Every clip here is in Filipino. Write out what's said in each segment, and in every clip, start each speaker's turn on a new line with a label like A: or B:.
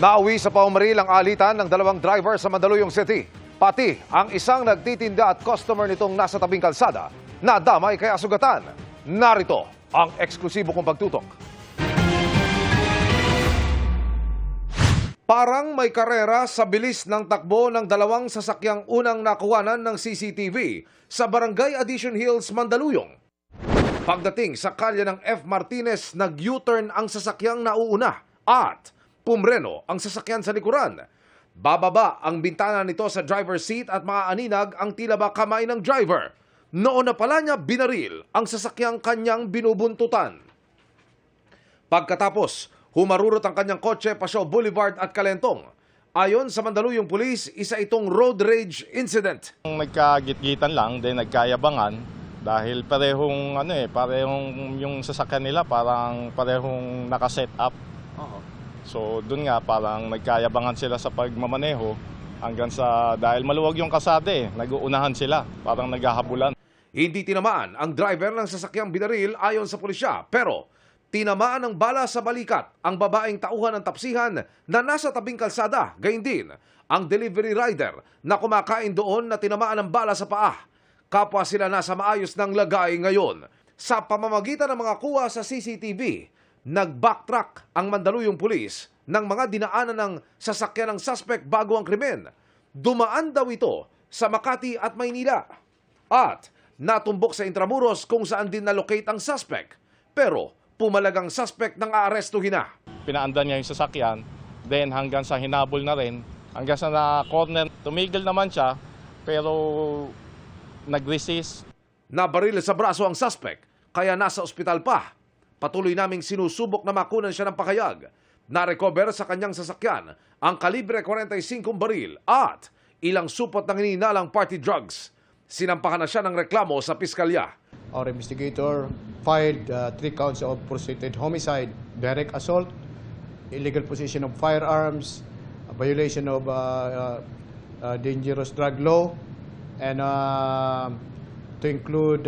A: Nauwi sa paumaril ang alitan ng dalawang driver sa Mandaluyong City. Pati ang isang nagtitinda at customer nitong nasa tabing kalsada na damay kaya sugatan. Narito ang eksklusibo kong pagtutok. Parang may karera sa bilis ng takbo ng dalawang sasakyang unang nakuhanan ng CCTV sa Barangay Addition Hills, Mandaluyong. Pagdating sa kalye ng F. Martinez, nag-U-turn ang sasakyang nauuna at pumreno ang sasakyan sa likuran. Bababa ang bintana nito sa driver's seat at maaninag ang tila ba kamay ng driver. Noon na pala niya binaril ang sasakyang kanyang binubuntutan. Pagkatapos, humarurot ang kanyang kotse pa Paseo Boulevard at Calentong. Ayon sa Mandaluyong Police, isa itong road rage incident.
B: Nagkagit-gitan lang, then nagkayabangan dahil parehong yung sasakyan nila parang parehong naka-set up. So doon nga parang nagkayabangan sila sa pagmamaneho hanggang sa dahil maluwag yung kalsada nag-uunahan sila, parang naghahabulan.
A: Hindi tinamaan ang driver ng sasakyang binaril ayon sa pulisya, pero tinamaan ng bala sa balikat ang babaeng tauhan ng tapsihan na nasa tabing kalsada. Gayun din ang delivery rider na kumakain doon na tinamaan ng bala sa paa. Kapwa sila nasa maayos ng lagay ngayon. Sa pamamagitan ng mga kuha sa CCTV, nag-backtrack ang Mandaluyong Police ng mga dinaanan ng sasakyan ng suspect bago ang krimen. Dumaan daw ito sa Makati at Maynila. At natumbok sa Intramuros kung saan din na-locate ang suspect. Pero pumalagang suspect nang aarestuhin na.
B: Pinaandan niya yung sasakyan, then hanggang sa hinabol na rin, hanggang sa na-corner, tumigil naman siya, pero nag-resist.
A: Nabaril sa braso ang suspect, kaya nasa ospital pa. Patuloy naming sinusubok na makunan siya ng pakayag. Na-recover sa kanyang sasakyan ang kalibre 45 baril at ilang supot ng hinihinalang party drugs. Sinampahan na siya ng reklamo sa piskalya.
C: Our investigator filed 3 counts of proceeded homicide, direct assault, illegal possession of firearms, a violation of dangerous drug law, and to include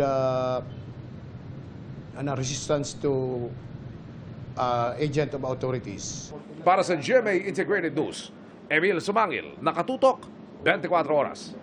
C: resistance to agent of authorities.
A: Para sa GMA Integrated News, Emil Sumangil, nakatutok 24 oras.